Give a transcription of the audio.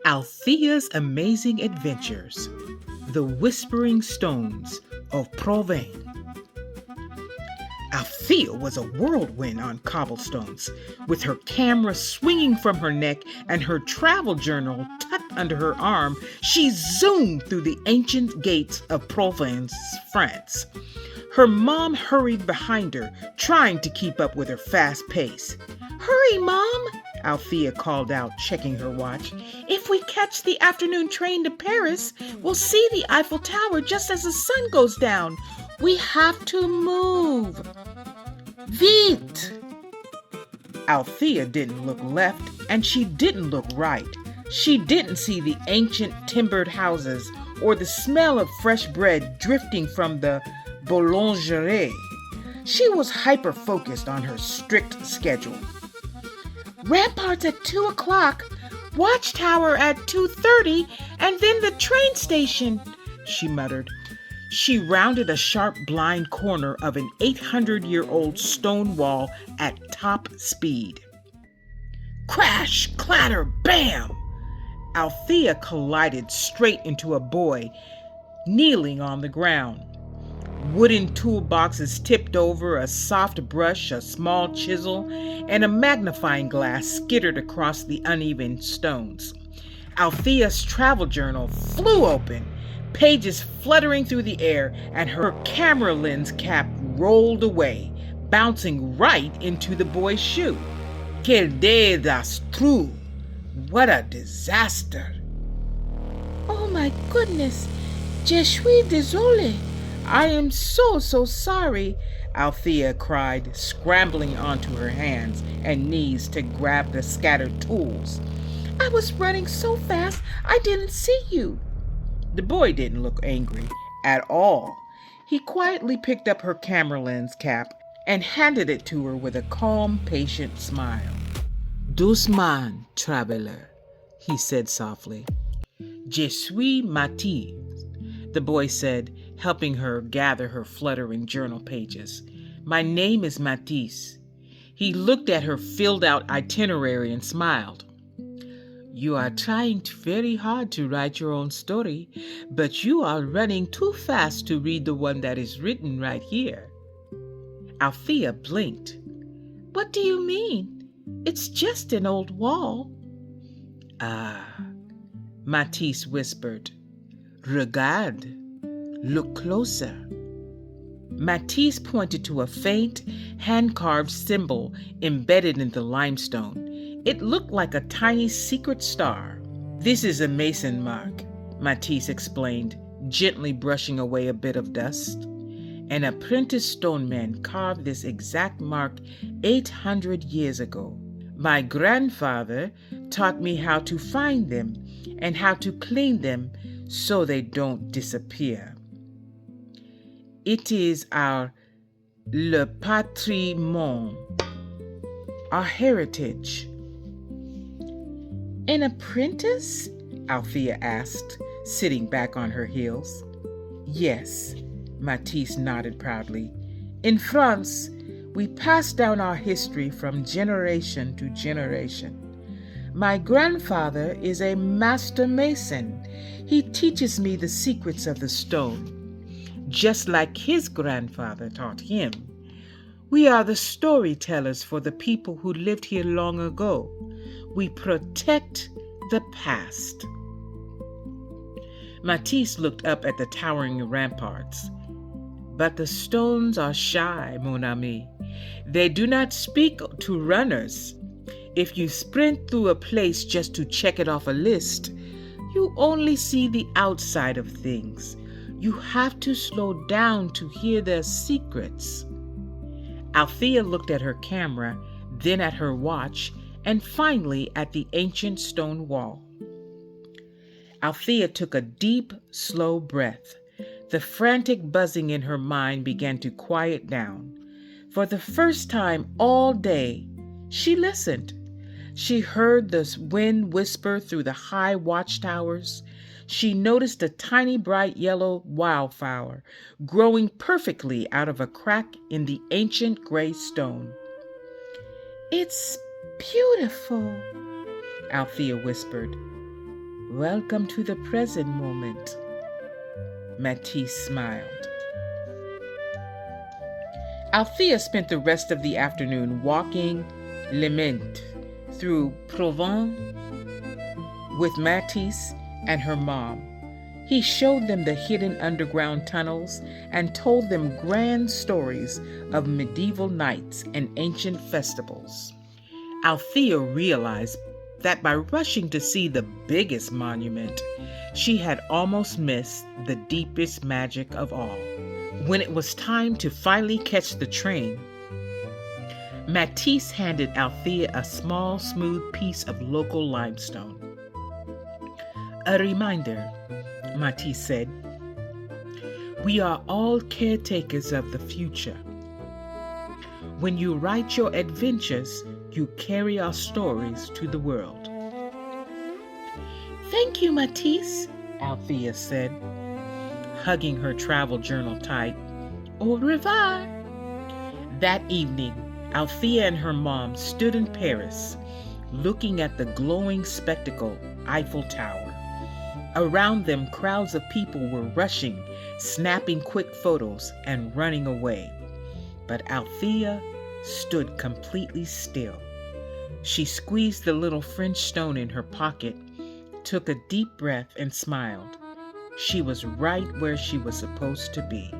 Althea's Amazing Adventures, The Whispering Stones of Provins. Althea was a whirlwind on cobblestones, with her camera swinging from her neck and her travel journal tucked under her arm. She zoomed through the ancient gates of Provins, France. Her mom hurried behind her, trying to keep up with her fast pace. "Hurry, Mom!" Althea called out, checking her watch. "If we catch the afternoon train to Paris, we'll see the Eiffel Tower just as the sun goes down. We have to move. Vite!" Althea didn't look left, and she didn't look right. She didn't see the ancient timbered houses or the smell of fresh bread drifting from the boulangerie. She was hyper-focused on her strict schedule. "Ramparts at 2 o'clock, watchtower at 2:30, and then the train station," she muttered. She rounded a sharp blind corner of an 800-year-old stone wall at top speed. Crash, clatter, bam! Althea collided straight into a boy kneeling on the ground. Wooden toolboxes tipped over, a soft brush, a small chisel, and a magnifying glass skittered across the uneven stones. Althea's travel journal flew open, pages fluttering through the air, and her camera lens cap rolled away, bouncing right into the boy's shoe. Quel désastre! What a disaster! "Oh my goodness! Je suis désolée! I am so sorry," Althea cried, scrambling onto her hands and knees to grab the scattered tools. "I was running so fast I didn't see you." The boy didn't look angry at all. He quietly picked up her camera lens cap and handed it to her with a calm, patient smile. "Doucement, traveler," he said softly. "Je suis Matisse," the boy said, helping her gather her fluttering journal pages. "My name is Matisse." He looked at her filled-out itinerary and smiled. "You are trying very hard to write your own story, but you are running too fast to read the one that is written right here." Althea blinked. "What do you mean? It's just an old wall." "Ah," Matisse whispered. "Regarde. Look closer." Matisse pointed to a faint, hand-carved symbol embedded in the limestone. It looked like a tiny secret star. "This is a mason mark," Matisse explained, gently brushing away a bit of dust. "An apprentice stoneman carved this exact mark 800 years ago. My grandfather taught me how to find them and how to clean them so they don't disappear. It is le patrimoine, our heritage." "An apprentice?" Althea asked, sitting back on her heels. "Yes," Matisse nodded proudly. "In France, we pass down our history from generation to generation. My grandfather is a master mason. He teaches me the secrets of the stone, just like his grandfather taught him. We are the storytellers for the people who lived here long ago. We protect the past." Matisse looked up at the towering ramparts. "But the stones are shy, mon ami. They do not speak to runners. If you sprint through a place just to check it off a list, you only see the outside of things. You have to slow down to hear their secrets." Althea looked at her camera, then at her watch, and finally at the ancient stone wall. Althea took a deep, slow breath. The frantic buzzing in her mind began to quiet down. For the first time all day, she listened. She heard the wind whisper through the high watchtowers. She noticed a tiny bright yellow wildflower growing perfectly out of a crack in the ancient gray stone. "It's beautiful," Althea whispered. Welcome to the present moment, Matisse smiled. Althea spent the rest of the afternoon walking Les Mintes through Provins with Matisse and her mom. He showed them the hidden underground tunnels and told them grand stories of medieval knights and ancient festivals. Althea realized that by rushing to see the biggest monument, she had almost missed the deepest magic of all. When it was time to finally catch the train, Matisse handed Althea a small, smooth piece of local limestone. A reminder, Matisse said. We are all caretakers of the future. When you write your adventures, you carry our stories to the world. Thank you, Matisse, Althea said, hugging her travel journal tight. Au revoir. That evening, Althea and her mom stood in Paris, looking at the glowing spectacle, Eiffel Tower. Around them, crowds of people were rushing, snapping quick photos, and running away. But Althea stood completely still. She squeezed the little French stone in her pocket, took a deep breath, and smiled. She was right where she was supposed to be.